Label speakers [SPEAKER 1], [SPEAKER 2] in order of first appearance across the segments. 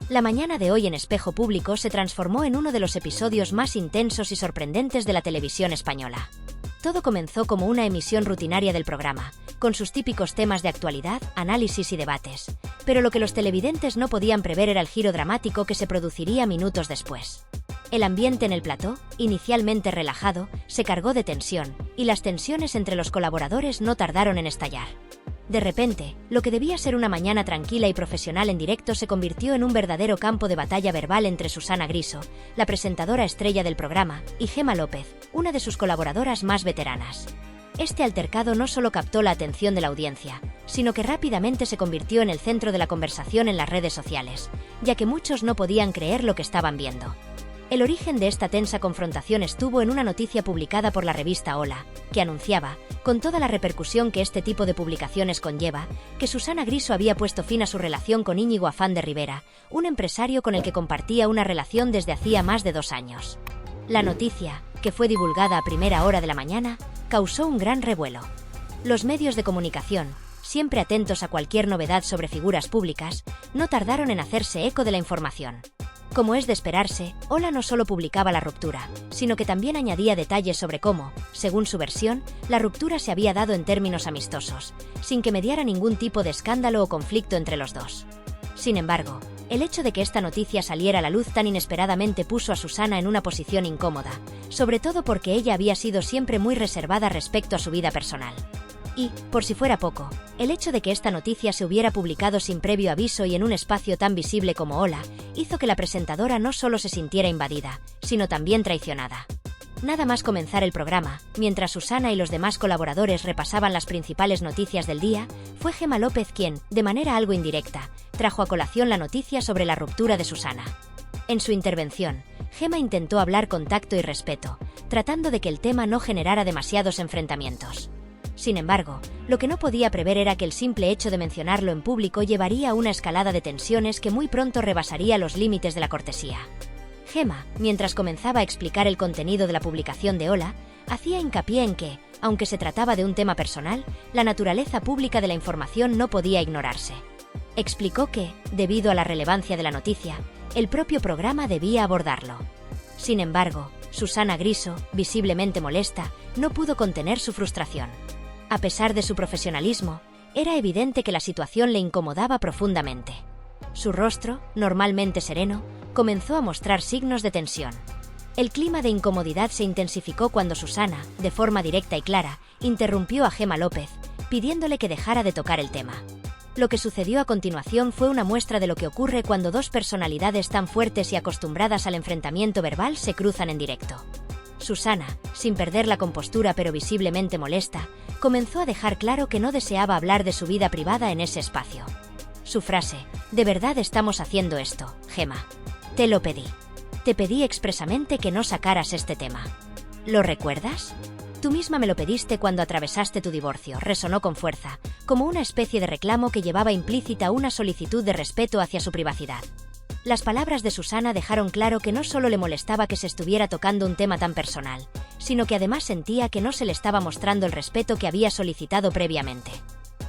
[SPEAKER 1] La mañana de hoy en Espejo Público se transformó en uno de los episodios más intensos y sorprendentes de la televisión española. Todo comenzó como una emisión rutinaria del programa, con sus típicos temas de actualidad, análisis y debates. Pero lo que los televidentes no podían prever era el giro dramático que se produciría minutos después. El ambiente en el plató, inicialmente relajado, se cargó de tensión, y las tensiones entre los colaboradores no tardaron en estallar. De repente, lo que debía ser una mañana tranquila y profesional en directo se convirtió en un verdadero campo de batalla verbal entre Susana Griso, la presentadora estrella del programa, y Gemma López, una de sus colaboradoras más veteranas. Este altercado no solo captó la atención de la audiencia, sino que rápidamente se convirtió en el centro de la conversación en las redes sociales, ya que muchos no podían creer lo que estaban viendo. El origen de esta tensa confrontación estuvo en una noticia publicada por la revista Hola, que anunciaba, con toda la repercusión que este tipo de publicaciones conlleva, que Susana Griso había puesto fin a su relación con Íñigo Afán de Rivera, un empresario con el que compartía una relación desde hacía más de 2 años. La noticia, que fue divulgada a primera hora de la mañana, causó un gran revuelo. Los medios de comunicación, siempre atentos a cualquier novedad sobre figuras públicas, no tardaron en hacerse eco de la información. Como es de esperarse, Hola no solo publicaba la ruptura, sino que también añadía detalles sobre cómo, según su versión, la ruptura se había dado en términos amistosos, sin que mediara ningún tipo de escándalo o conflicto entre los dos. Sin embargo, el hecho de que esta noticia saliera a la luz tan inesperadamente puso a Susana en una posición incómoda, sobre todo porque ella había sido siempre muy reservada respecto a su vida personal. Y, por si fuera poco, el hecho de que esta noticia se hubiera publicado sin previo aviso y en un espacio tan visible como Hola, hizo que la presentadora no solo se sintiera invadida, sino también traicionada. Nada más comenzar el programa, mientras Susana y los demás colaboradores repasaban las principales noticias del día, fue Gemma López quien, de manera algo indirecta, trajo a colación la noticia sobre la ruptura de Susana. En su intervención, Gemma intentó hablar con tacto y respeto, tratando de que el tema no generara demasiados enfrentamientos. Sin embargo, lo que no podía prever era que el simple hecho de mencionarlo en público llevaría a una escalada de tensiones que muy pronto rebasaría los límites de la cortesía. Gemma, mientras comenzaba a explicar el contenido de la publicación de Hola, hacía hincapié en que, aunque se trataba de un tema personal, la naturaleza pública de la información no podía ignorarse. Explicó que, debido a la relevancia de la noticia, el propio programa debía abordarlo. Sin embargo, Susana Griso, visiblemente molesta, no pudo contener su frustración. A pesar de su profesionalismo, era evidente que la situación le incomodaba profundamente. Su rostro, normalmente sereno, comenzó a mostrar signos de tensión. El clima de incomodidad se intensificó cuando Susana, de forma directa y clara, interrumpió a Gemma López, pidiéndole que dejara de tocar el tema. Lo que sucedió a continuación fue una muestra de lo que ocurre cuando dos personalidades tan fuertes y acostumbradas al enfrentamiento verbal se cruzan en directo. Susana, sin perder la compostura pero visiblemente molesta, comenzó a dejar claro que no deseaba hablar de su vida privada en ese espacio. Su frase, «De verdad estamos haciendo esto, Gemma. Te lo pedí. Te pedí expresamente que no sacaras este tema. ¿Lo recuerdas? Tú misma me lo pediste cuando atravesaste tu divorcio», resonó con fuerza, como una especie de reclamo que llevaba implícita una solicitud de respeto hacia su privacidad. Las palabras de Susana dejaron claro que no solo le molestaba que se estuviera tocando un tema tan personal, sino que además sentía que no se le estaba mostrando el respeto que había solicitado previamente.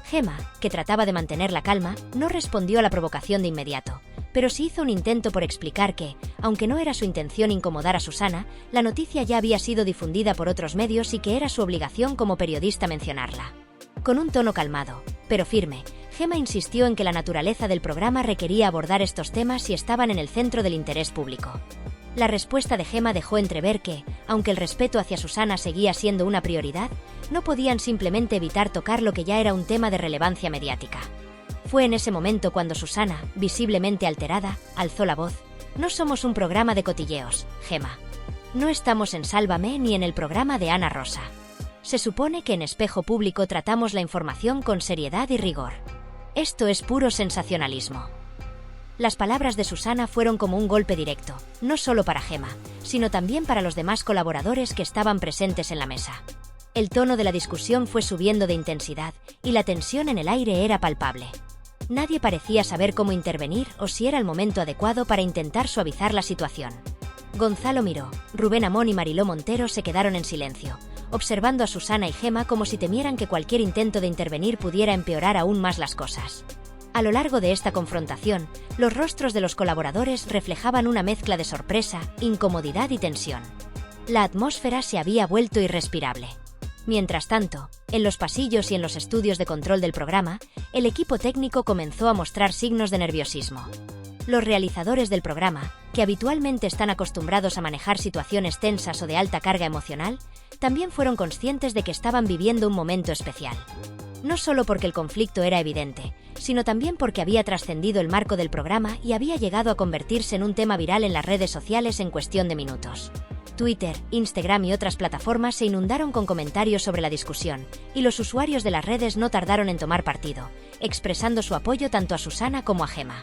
[SPEAKER 1] Gemma, que trataba de mantener la calma, no respondió a la provocación de inmediato, pero sí hizo un intento por explicar que, aunque no era su intención incomodar a Susana, la noticia ya había sido difundida por otros medios y que era su obligación como periodista mencionarla. Con un tono calmado, pero firme, Gemma insistió en que la naturaleza del programa requería abordar estos temas y estaban en el centro del interés público. La respuesta de Gemma dejó entrever que, aunque el respeto hacia Susana seguía siendo una prioridad, no podían simplemente evitar tocar lo que ya era un tema de relevancia mediática. Fue en ese momento cuando Susana, visiblemente alterada, alzó la voz. «No somos un programa de cotilleos, Gemma. No estamos en Sálvame ni en el programa de Ana Rosa. Se supone que en Espejo Público tratamos la información con seriedad y rigor. Esto es puro sensacionalismo». Las palabras de Susana fueron como un golpe directo, no solo para Gemma, sino también para los demás colaboradores que estaban presentes en la mesa. El tono de la discusión fue subiendo de intensidad, y la tensión en el aire era palpable. Nadie parecía saber cómo intervenir o si era el momento adecuado para intentar suavizar la situación. Gonzalo Miró, Rubén Amón y Mariló Montero se quedaron en silencio, observando a Susana y Gemma como si temieran que cualquier intento de intervenir pudiera empeorar aún más las cosas. A lo largo de esta confrontación, los rostros de los colaboradores reflejaban una mezcla de sorpresa, incomodidad y tensión. La atmósfera se había vuelto irrespirable. Mientras tanto, en los pasillos y en los estudios de control del programa, el equipo técnico comenzó a mostrar signos de nerviosismo. Los realizadores del programa, que habitualmente están acostumbrados a manejar situaciones tensas o de alta carga emocional, también fueron conscientes de que estaban viviendo un momento especial. No solo porque el conflicto era evidente, sino también porque había trascendido el marco del programa y había llegado a convertirse en un tema viral en las redes sociales en cuestión de minutos. Twitter, Instagram y otras plataformas se inundaron con comentarios sobre la discusión, y los usuarios de las redes no tardaron en tomar partido, expresando su apoyo tanto a Susana como a Gemma.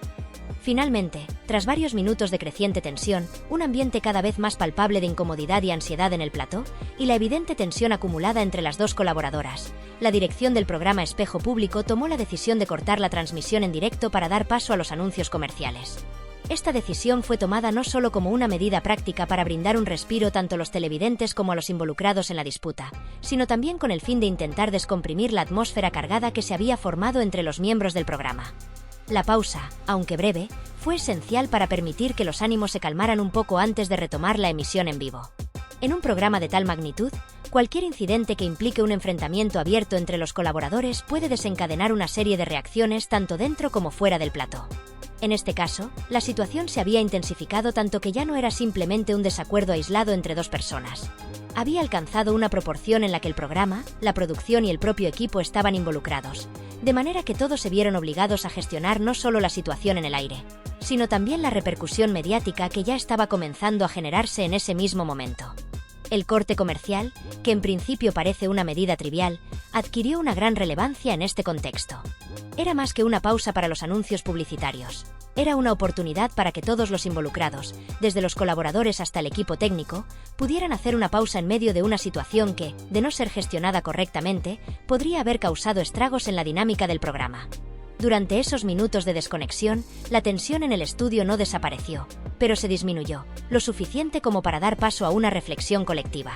[SPEAKER 1] Finalmente, tras varios minutos de creciente tensión, un ambiente cada vez más palpable de incomodidad y ansiedad en el plató, y la evidente tensión acumulada entre las dos colaboradoras, la dirección del programa Espejo Público tomó la decisión de cortar la transmisión en directo para dar paso a los anuncios comerciales. Esta decisión fue tomada no solo como una medida práctica para brindar un respiro tanto a los televidentes como a los involucrados en la disputa, sino también con el fin de intentar descomprimir la atmósfera cargada que se había formado entre los miembros del programa. La pausa, aunque breve, fue esencial para permitir que los ánimos se calmaran un poco antes de retomar la emisión en vivo. En un programa de tal magnitud, cualquier incidente que implique un enfrentamiento abierto entre los colaboradores puede desencadenar una serie de reacciones tanto dentro como fuera del plató. En este caso, la situación se había intensificado tanto que ya no era simplemente un desacuerdo aislado entre dos personas. Había alcanzado una proporción en la que el programa, la producción y el propio equipo estaban involucrados, de manera que todos se vieron obligados a gestionar no solo la situación en el aire, sino también la repercusión mediática que ya estaba comenzando a generarse en ese mismo momento. El corte comercial, que en principio parece una medida trivial, adquirió una gran relevancia en este contexto. Era más que una pausa para los anuncios publicitarios. Era una oportunidad para que todos los involucrados, desde los colaboradores hasta el equipo técnico, pudieran hacer una pausa en medio de una situación que, de no ser gestionada correctamente, podría haber causado estragos en la dinámica del programa. Durante esos minutos de desconexión, la tensión en el estudio no desapareció, pero se disminuyó, lo suficiente como para dar paso a una reflexión colectiva.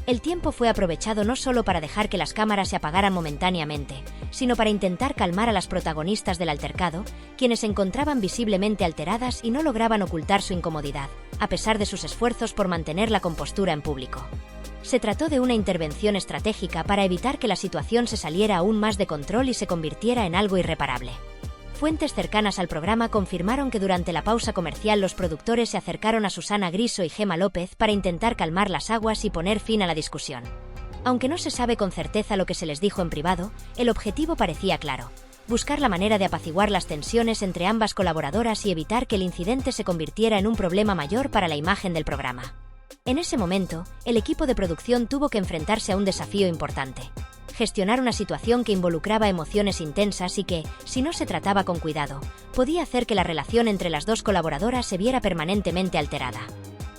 [SPEAKER 1] El tiempo fue aprovechado no solo para dejar que las cámaras se apagaran momentáneamente, sino para intentar calmar a las protagonistas del altercado, quienes se encontraban visiblemente alteradas y no lograban ocultar su incomodidad, a pesar de sus esfuerzos por mantener la compostura en público. Se trató de una intervención estratégica para evitar que la situación se saliera aún más de control y se convirtiera en algo irreparable. Fuentes cercanas al programa confirmaron que durante la pausa comercial los productores se acercaron a Susana Griso y Gemma López para intentar calmar las aguas y poner fin a la discusión. Aunque no se sabe con certeza lo que se les dijo en privado, el objetivo parecía claro: buscar la manera de apaciguar las tensiones entre ambas colaboradoras y evitar que el incidente se convirtiera en un problema mayor para la imagen del programa. En ese momento, el equipo de producción tuvo que enfrentarse a un desafío importante: gestionar una situación que involucraba emociones intensas y que, si no se trataba con cuidado, podía hacer que la relación entre las dos colaboradoras se viera permanentemente alterada.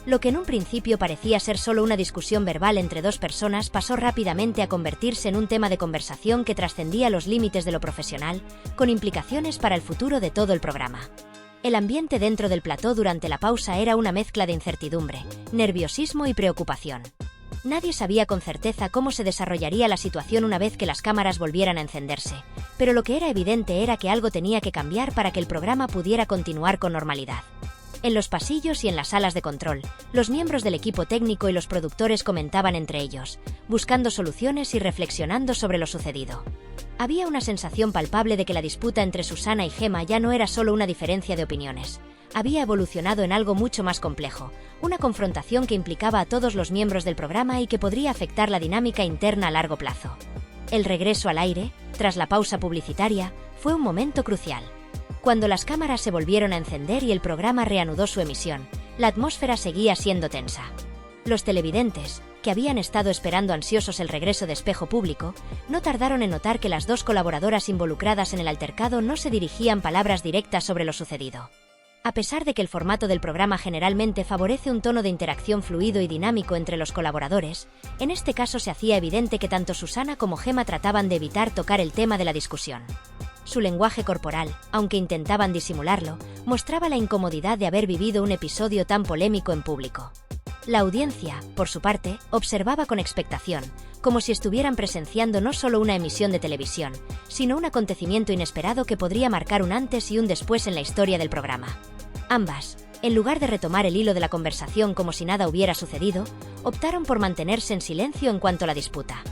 [SPEAKER 1] Lo que en un principio parecía ser solo una discusión verbal entre dos personas pasó rápidamente a convertirse en un tema de conversación que trascendía los límites de lo profesional, con implicaciones para el futuro de todo el programa. El ambiente dentro del plató durante la pausa era una mezcla de incertidumbre, nerviosismo y preocupación. Nadie sabía con certeza cómo se desarrollaría la situación una vez que las cámaras volvieran a encenderse, pero lo que era evidente era que algo tenía que cambiar para que el programa pudiera continuar con normalidad. En los pasillos y en las salas de control, los miembros del equipo técnico y los productores comentaban entre ellos, buscando soluciones y reflexionando sobre lo sucedido. Había una sensación palpable de que la disputa entre Susana y Gemma ya no era solo una diferencia de opiniones. Había evolucionado en algo mucho más complejo, una confrontación que implicaba a todos los miembros del programa y que podría afectar la dinámica interna a largo plazo. El regreso al aire, tras la pausa publicitaria, fue un momento crucial. Cuando las cámaras se volvieron a encender y el programa reanudó su emisión, la atmósfera seguía siendo tensa. Los televidentes, que habían estado esperando ansiosos el regreso de Espejo Público, no tardaron en notar que las dos colaboradoras involucradas en el altercado no se dirigían palabras directas sobre lo sucedido. A pesar de que el formato del programa generalmente favorece un tono de interacción fluido y dinámico entre los colaboradores, en este caso se hacía evidente que tanto Susana como Gemma trataban de evitar tocar el tema de la discusión. Su lenguaje corporal, aunque intentaban disimularlo, mostraba la incomodidad de haber vivido un episodio tan polémico en público. La audiencia, por su parte, observaba con expectación, como si estuvieran presenciando no solo una emisión de televisión, sino un acontecimiento inesperado que podría marcar un antes y un después en la historia del programa. Ambas, en lugar de retomar el hilo de la conversación como si nada hubiera sucedido, optaron por mantenerse en silencio en cuanto a la disputa.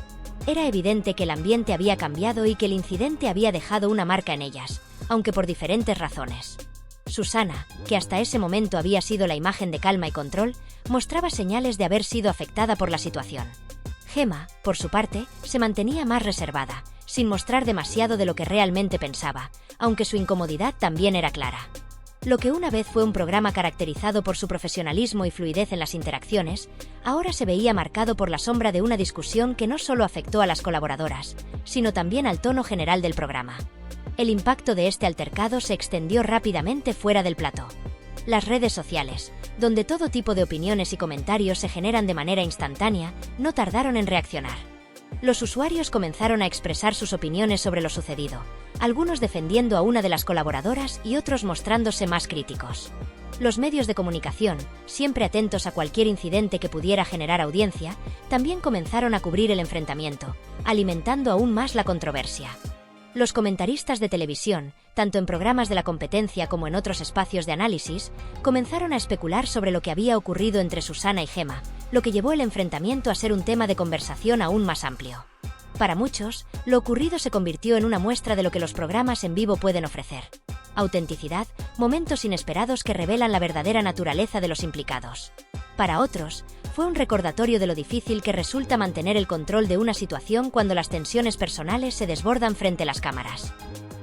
[SPEAKER 1] Era evidente que el ambiente había cambiado y que el incidente había dejado una marca en ellas, aunque por diferentes razones. Susana, que hasta ese momento había sido la imagen de calma y control, mostraba señales de haber sido afectada por la situación. Gemma, por su parte, se mantenía más reservada, sin mostrar demasiado de lo que realmente pensaba, aunque su incomodidad también era clara. Lo que una vez fue un programa caracterizado por su profesionalismo y fluidez en las interacciones, ahora se veía marcado por la sombra de una discusión que no solo afectó a las colaboradoras, sino también al tono general del programa. El impacto de este altercado se extendió rápidamente fuera del plató. Las redes sociales, donde todo tipo de opiniones y comentarios se generan de manera instantánea, no tardaron en reaccionar. Los usuarios comenzaron a expresar sus opiniones sobre lo sucedido, algunos defendiendo a una de las colaboradoras y otros mostrándose más críticos. Los medios de comunicación, siempre atentos a cualquier incidente que pudiera generar audiencia, también comenzaron a cubrir el enfrentamiento, alimentando aún más la controversia. Los comentaristas de televisión, tanto en programas de la competencia como en otros espacios de análisis, comenzaron a especular sobre lo que había ocurrido entre Susana y Gemma, lo que llevó el enfrentamiento a ser un tema de conversación aún más amplio. Para muchos, lo ocurrido se convirtió en una muestra de lo que los programas en vivo pueden ofrecer: autenticidad, momentos inesperados que revelan la verdadera naturaleza de los implicados. Para otros, fue un recordatorio de lo difícil que resulta mantener el control de una situación cuando las tensiones personales se desbordan frente a las cámaras.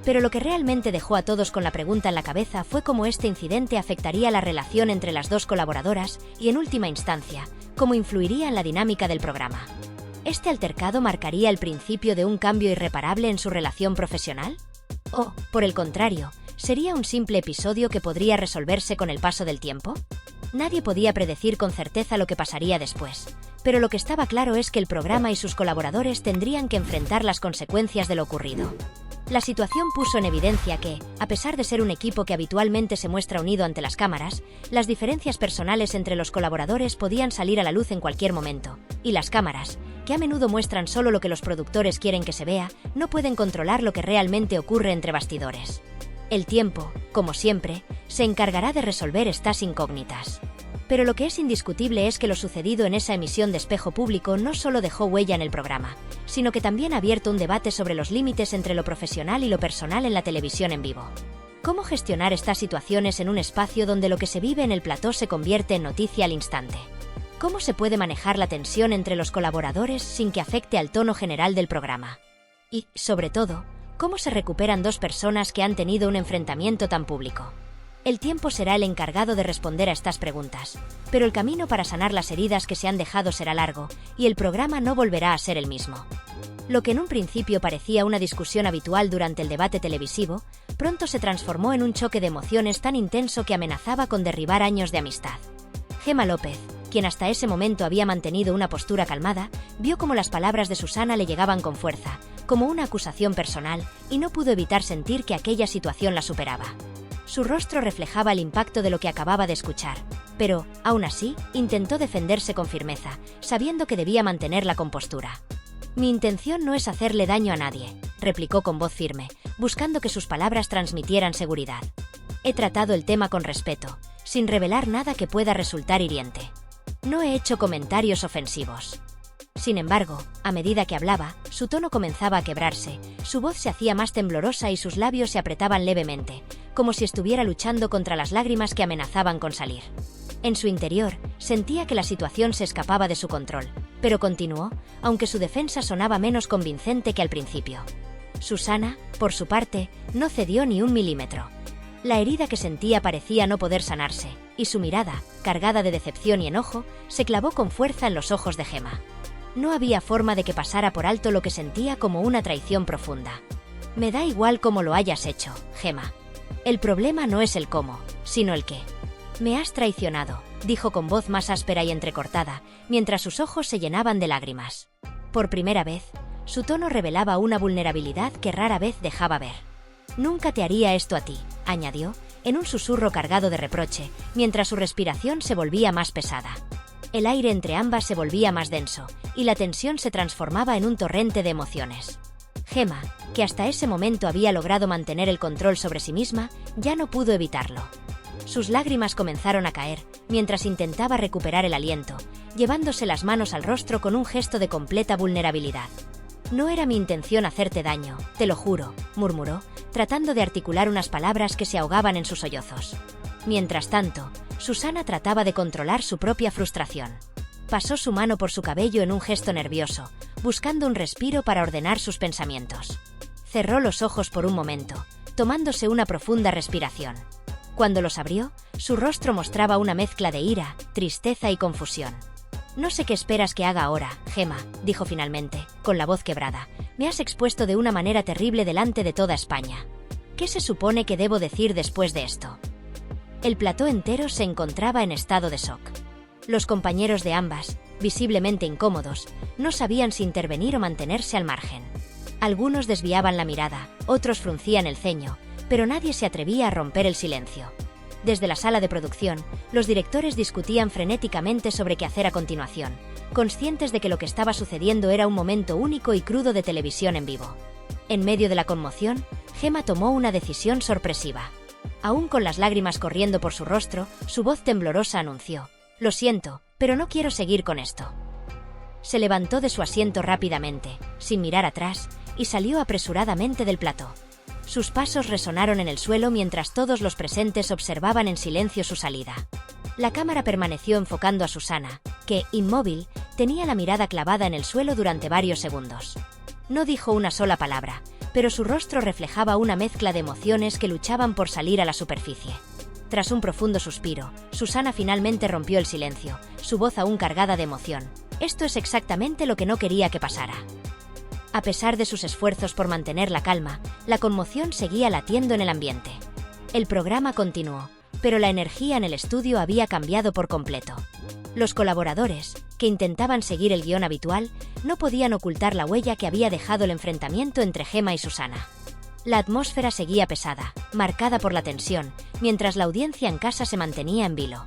[SPEAKER 1] Pero lo que realmente dejó a todos con la pregunta en la cabeza fue cómo este incidente afectaría la relación entre las dos colaboradoras y, en última instancia, cómo influiría en la dinámica del programa. ¿Este altercado marcaría el principio de un cambio irreparable en su relación profesional? ¿O, por el contrario, sería un simple episodio que podría resolverse con el paso del tiempo? Nadie podía predecir con certeza lo que pasaría después, pero lo que estaba claro es que el programa y sus colaboradores tendrían que enfrentar las consecuencias de lo ocurrido. La situación puso en evidencia que, a pesar de ser un equipo que habitualmente se muestra unido ante las cámaras, las diferencias personales entre los colaboradores podían salir a la luz en cualquier momento, y las cámaras, que a menudo muestran solo lo que los productores quieren que se vea, no pueden controlar lo que realmente ocurre entre bastidores. El tiempo, como siempre, se encargará de resolver estas incógnitas. Pero lo que es indiscutible es que lo sucedido en esa emisión de Espejo Público no solo dejó huella en el programa, sino que también ha abierto un debate sobre los límites entre lo profesional y lo personal en la televisión en vivo. ¿Cómo gestionar estas situaciones en un espacio donde lo que se vive en el plató se convierte en noticia al instante? ¿Cómo se puede manejar la tensión entre los colaboradores sin que afecte al tono general del programa? Y, sobre todo, ¿cómo se recuperan dos personas que han tenido un enfrentamiento tan público? El tiempo será el encargado de responder a estas preguntas, pero el camino para sanar las heridas que se han dejado será largo, y el programa no volverá a ser el mismo. Lo que en un principio parecía una discusión habitual durante el debate televisivo, pronto se transformó en un choque de emociones tan intenso que amenazaba con derribar años de amistad. Gemma López, quien hasta ese momento había mantenido una postura calmada, vio cómo las palabras de Susana le llegaban con fuerza, como una acusación personal, y no pudo evitar sentir que aquella situación la superaba. Su rostro reflejaba el impacto de lo que acababa de escuchar, pero, aún así, intentó defenderse con firmeza, sabiendo que debía mantener la compostura. «Mi intención no es hacerle daño a nadie», replicó con voz firme, buscando que sus palabras transmitieran seguridad. «He tratado el tema con respeto, sin revelar nada que pueda resultar hiriente. No he hecho comentarios ofensivos». Sin embargo, a medida que hablaba, su tono comenzaba a quebrarse, su voz se hacía más temblorosa y sus labios se apretaban levemente, como si estuviera luchando contra las lágrimas que amenazaban con salir. En su interior, sentía que la situación se escapaba de su control, pero continuó, aunque su defensa sonaba menos convincente que al principio. Susana, por su parte, no cedió ni un milímetro. La herida que sentía parecía no poder sanarse, y su mirada, cargada de decepción y enojo, se clavó con fuerza en los ojos de Gemma. No había forma de que pasara por alto lo que sentía como una traición profunda. «Me da igual cómo lo hayas hecho, Gemma. El problema no es el cómo, sino el qué. Me has traicionado», dijo con voz más áspera y entrecortada, mientras sus ojos se llenaban de lágrimas. Por primera vez, su tono revelaba una vulnerabilidad que rara vez dejaba ver. «Nunca te haría esto a ti», añadió, en un susurro cargado de reproche, mientras su respiración se volvía más pesada. El aire entre ambas se volvía más denso, y la tensión se transformaba en un torrente de emociones. Gemma, que hasta ese momento había logrado mantener el control sobre sí misma, ya no pudo evitarlo. Sus lágrimas comenzaron a caer, mientras intentaba recuperar el aliento, llevándose las manos al rostro con un gesto de completa vulnerabilidad. «No era mi intención hacerte daño, te lo juro», murmuró, tratando de articular unas palabras que se ahogaban en sus sollozos. Mientras tanto, Susana trataba de controlar su propia frustración. Pasó su mano por su cabello en un gesto nervioso, buscando un respiro para ordenar sus pensamientos. Cerró los ojos por un momento, tomándose una profunda respiración. Cuando los abrió, su rostro mostraba una mezcla de ira, tristeza y confusión. «No sé qué esperas que haga ahora, Gemma», dijo finalmente, con la voz quebrada. «Me has expuesto de una manera terrible delante de toda España. ¿Qué se supone que debo decir después de esto?». El plató entero se encontraba en estado de shock. Los compañeros de ambas, visiblemente incómodos, no sabían si intervenir o mantenerse al margen. Algunos desviaban la mirada, otros fruncían el ceño, pero nadie se atrevía a romper el silencio. Desde la sala de producción, los directores discutían frenéticamente sobre qué hacer a continuación, conscientes de que lo que estaba sucediendo era un momento único y crudo de televisión en vivo. En medio de la conmoción, Gemma tomó una decisión sorpresiva. Aún con las lágrimas corriendo por su rostro, su voz temblorosa anunció: «Lo siento, pero no quiero seguir con esto». Se levantó de su asiento rápidamente, sin mirar atrás, y salió apresuradamente del plató. Sus pasos resonaron en el suelo mientras todos los presentes observaban en silencio su salida. La cámara permaneció enfocando a Susana, que, inmóvil, tenía la mirada clavada en el suelo durante varios segundos. No dijo una sola palabra, pero su rostro reflejaba una mezcla de emociones que luchaban por salir a la superficie. Tras un profundo suspiro, Susana finalmente rompió el silencio, su voz aún cargada de emoción. «Esto es exactamente lo que no quería que pasara». A pesar de sus esfuerzos por mantener la calma, la conmoción seguía latiendo en el ambiente. El programa continuó, pero la energía en el estudio había cambiado por completo. Los colaboradores, que intentaban seguir el guión habitual, no podían ocultar la huella que había dejado el enfrentamiento entre Gemma y Susana. La atmósfera seguía pesada, marcada por la tensión, mientras la audiencia en casa se mantenía en vilo.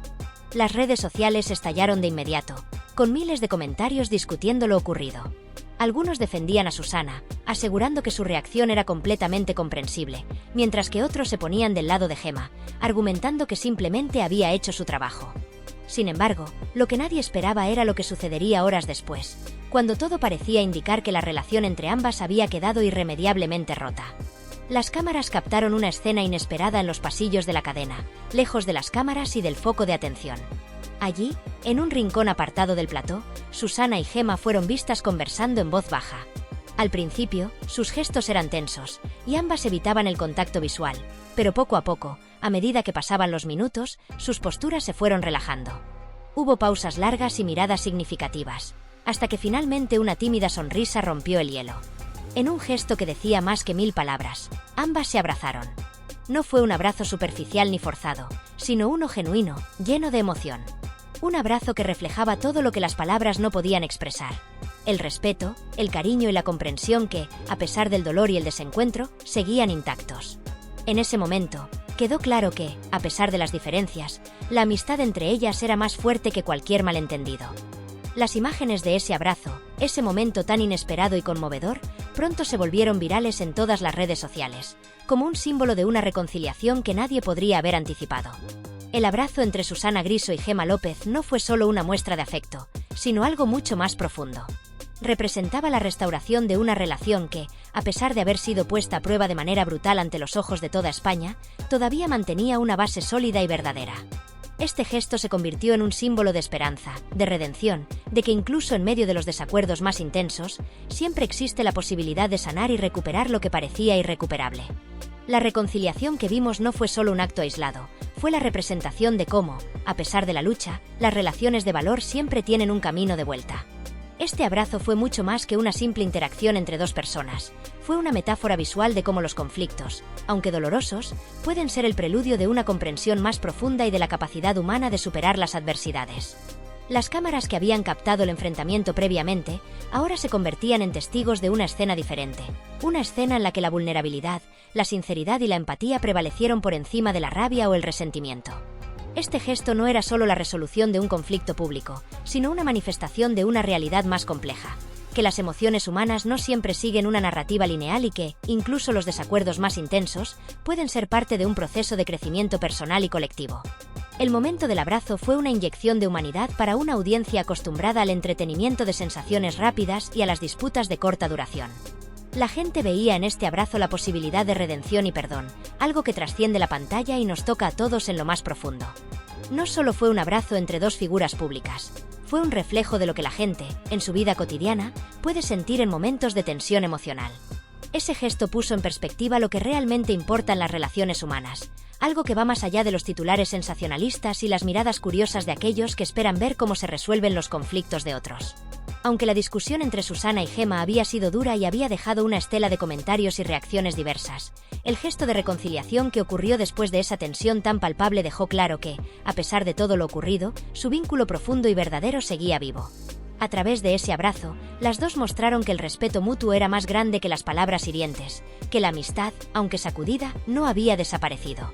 [SPEAKER 1] Las redes sociales estallaron de inmediato, con miles de comentarios discutiendo lo ocurrido. Algunos defendían a Susana, asegurando que su reacción era completamente comprensible, mientras que otros se ponían del lado de Gemma, argumentando que simplemente había hecho su trabajo. Sin embargo, lo que nadie esperaba era lo que sucedería horas después, cuando todo parecía indicar que la relación entre ambas había quedado irremediablemente rota. Las cámaras captaron una escena inesperada en los pasillos de la cadena, lejos de las cámaras y del foco de atención. Allí, en un rincón apartado del plató, Susana y Gemma fueron vistas conversando en voz baja. Al principio, sus gestos eran tensos, y ambas evitaban el contacto visual, pero poco a poco, a medida que pasaban los minutos, sus posturas se fueron relajando. Hubo pausas largas y miradas significativas, hasta que finalmente una tímida sonrisa rompió el hielo. En un gesto que decía más que 1000 palabras, ambas se abrazaron. No fue un abrazo superficial ni forzado, sino uno genuino, lleno de emoción. Un abrazo que reflejaba todo lo que las palabras no podían expresar. El respeto, el cariño y la comprensión que, a pesar del dolor y el desencuentro, seguían intactos. En ese momento, quedó claro que, a pesar de las diferencias, la amistad entre ellas era más fuerte que cualquier malentendido. Las imágenes de ese abrazo, ese momento tan inesperado y conmovedor, pronto se volvieron virales en todas las redes sociales, como un símbolo de una reconciliación que nadie podría haber anticipado. El abrazo entre Susana Griso y Gemma López no fue solo una muestra de afecto, sino algo mucho más profundo. Representaba la restauración de una relación que, a pesar de haber sido puesta a prueba de manera brutal ante los ojos de toda España, todavía mantenía una base sólida y verdadera. Este gesto se convirtió en un símbolo de esperanza, de redención, de que incluso en medio de los desacuerdos más intensos, siempre existe la posibilidad de sanar y recuperar lo que parecía irrecuperable. La reconciliación que vimos no fue solo un acto aislado, fue la representación de cómo, a pesar de la lucha, las relaciones de valor siempre tienen un camino de vuelta. Este abrazo fue mucho más que una simple interacción entre dos personas. Fue una metáfora visual de cómo los conflictos, aunque dolorosos, pueden ser el preludio de una comprensión más profunda y de la capacidad humana de superar las adversidades. Las cámaras que habían captado el enfrentamiento previamente, ahora se convertían en testigos de una escena diferente. Una escena en la que la vulnerabilidad, la sinceridad y la empatía prevalecieron por encima de la rabia o el resentimiento. Este gesto no era solo la resolución de un conflicto público, sino sino una manifestación de una realidad más compleja, que las emociones humanas no siempre siguen una narrativa lineal y que, incluso los desacuerdos más intensos, pueden ser parte de un proceso de crecimiento personal y colectivo. El momento del abrazo fue una inyección de humanidad para una audiencia acostumbrada al entretenimiento de sensaciones rápidas y a las disputas de corta duración. La gente veía en este abrazo la posibilidad de redención y perdón, algo que trasciende la pantalla y nos toca a todos en lo más profundo. No solo fue un abrazo entre dos figuras públicas, fue un reflejo de lo que la gente, en su vida cotidiana, puede sentir en momentos de tensión emocional. Ese gesto puso en perspectiva lo que realmente importa en las relaciones humanas, algo que va más allá de los titulares sensacionalistas y las miradas curiosas de aquellos que esperan ver cómo se resuelven los conflictos de otros. Aunque la discusión entre Susana y Gemma había sido dura y había dejado una estela de comentarios y reacciones diversas, el gesto de reconciliación que ocurrió después de esa tensión tan palpable dejó claro que, a pesar de todo lo ocurrido, su vínculo profundo y verdadero seguía vivo. A través de ese abrazo, las dos mostraron que el respeto mutuo era más grande que las palabras hirientes, que la amistad, aunque sacudida, no había desaparecido.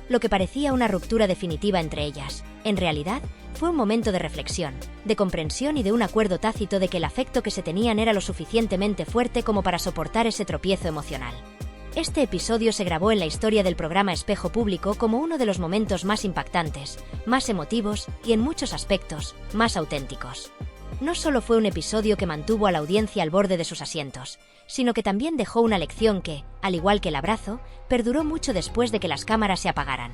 [SPEAKER 1] Lo que parecía una ruptura definitiva entre ellas, en realidad, fue un momento de reflexión, de comprensión y de un acuerdo tácito de que el afecto que se tenían era lo suficientemente fuerte como para soportar ese tropiezo emocional. Este episodio se grabó en la historia del programa Espejo Público como uno de los momentos más impactantes, más emotivos y, en muchos aspectos, más auténticos. No solo fue un episodio que mantuvo a la audiencia al borde de sus asientos, sino que también dejó una lección que, al igual que el abrazo, perduró mucho después de que las cámaras se apagaran.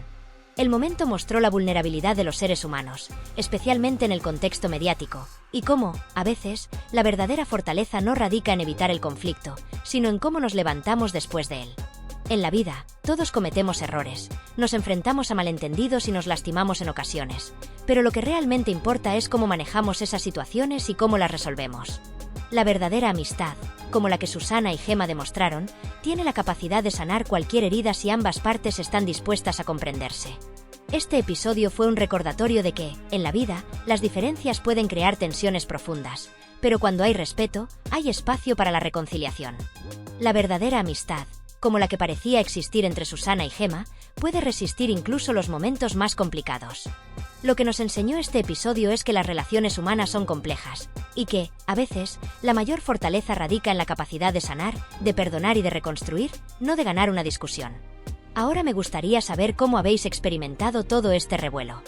[SPEAKER 1] El momento mostró la vulnerabilidad de los seres humanos, especialmente en el contexto mediático, y cómo, a veces, la verdadera fortaleza no radica en evitar el conflicto, sino en cómo nos levantamos después de él. En la vida, todos cometemos errores, nos enfrentamos a malentendidos y nos lastimamos en ocasiones, pero lo que realmente importa es cómo manejamos esas situaciones y cómo las resolvemos. La verdadera amistad, como la que Susana y Gemma demostraron, tiene la capacidad de sanar cualquier herida si ambas partes están dispuestas a comprenderse. Este episodio fue un recordatorio de que, en la vida, las diferencias pueden crear tensiones profundas, pero cuando hay respeto, hay espacio para la reconciliación. La verdadera amistad, como la que parecía existir entre Susana y Gemma, puede resistir incluso los momentos más complicados. Lo que nos enseñó este episodio es que las relaciones humanas son complejas, y que, a veces, la mayor fortaleza radica en la capacidad de sanar, de perdonar y de reconstruir, no de ganar una discusión. Ahora me gustaría saber cómo habéis experimentado todo este revuelo.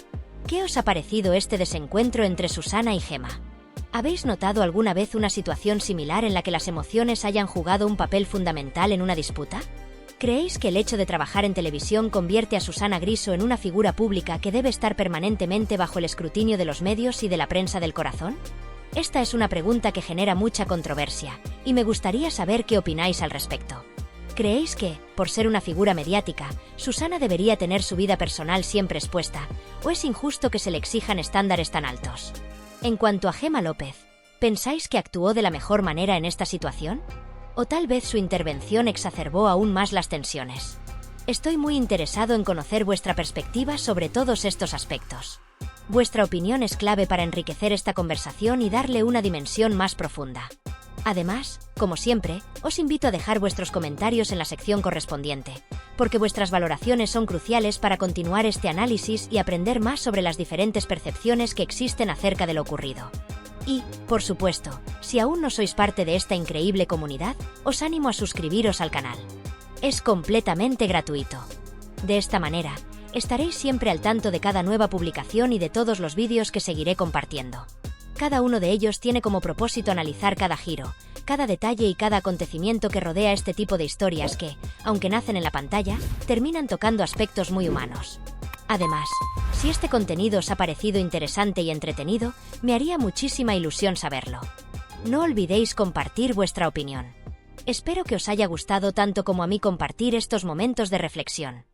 [SPEAKER 1] ¿Qué os ha parecido este desencuentro entre Susana y Gemma? ¿Habéis notado alguna vez una situación similar en la que las emociones hayan jugado un papel fundamental en una disputa? ¿Creéis que el hecho de trabajar en televisión convierte a Susana Griso en una figura pública que debe estar permanentemente bajo el escrutinio de los medios y de la prensa del corazón? Esta es una pregunta que genera mucha controversia, y me gustaría saber qué opináis al respecto. ¿Creéis que, por ser una figura mediática, Susana debería tener su vida personal siempre expuesta, o es injusto que se le exijan estándares tan altos? En cuanto a Gemma López, ¿pensáis que actuó de la mejor manera en esta situación? ¿O tal vez su intervención exacerbó aún más las tensiones? Estoy muy interesado en conocer vuestra perspectiva sobre todos estos aspectos. Vuestra opinión es clave para enriquecer esta conversación y darle una dimensión más profunda. Además, como siempre, os invito a dejar vuestros comentarios en la sección correspondiente, porque vuestras valoraciones son cruciales para continuar este análisis y aprender más sobre las diferentes percepciones que existen acerca de lo ocurrido. Y, por supuesto, si aún no sois parte de esta increíble comunidad, os animo a suscribiros al canal. Es completamente gratuito. De esta manera, estaréis siempre al tanto de cada nueva publicación y de todos los vídeos que seguiré compartiendo. Cada uno de ellos tiene como propósito analizar cada giro, cada detalle y cada acontecimiento que rodea este tipo de historias que, aunque nacen en la pantalla, terminan tocando aspectos muy humanos. Además, si este contenido os ha parecido interesante y entretenido, me haría muchísima ilusión saberlo. No olvidéis compartir vuestra opinión. Espero que os haya gustado tanto como a mí compartir estos momentos de reflexión.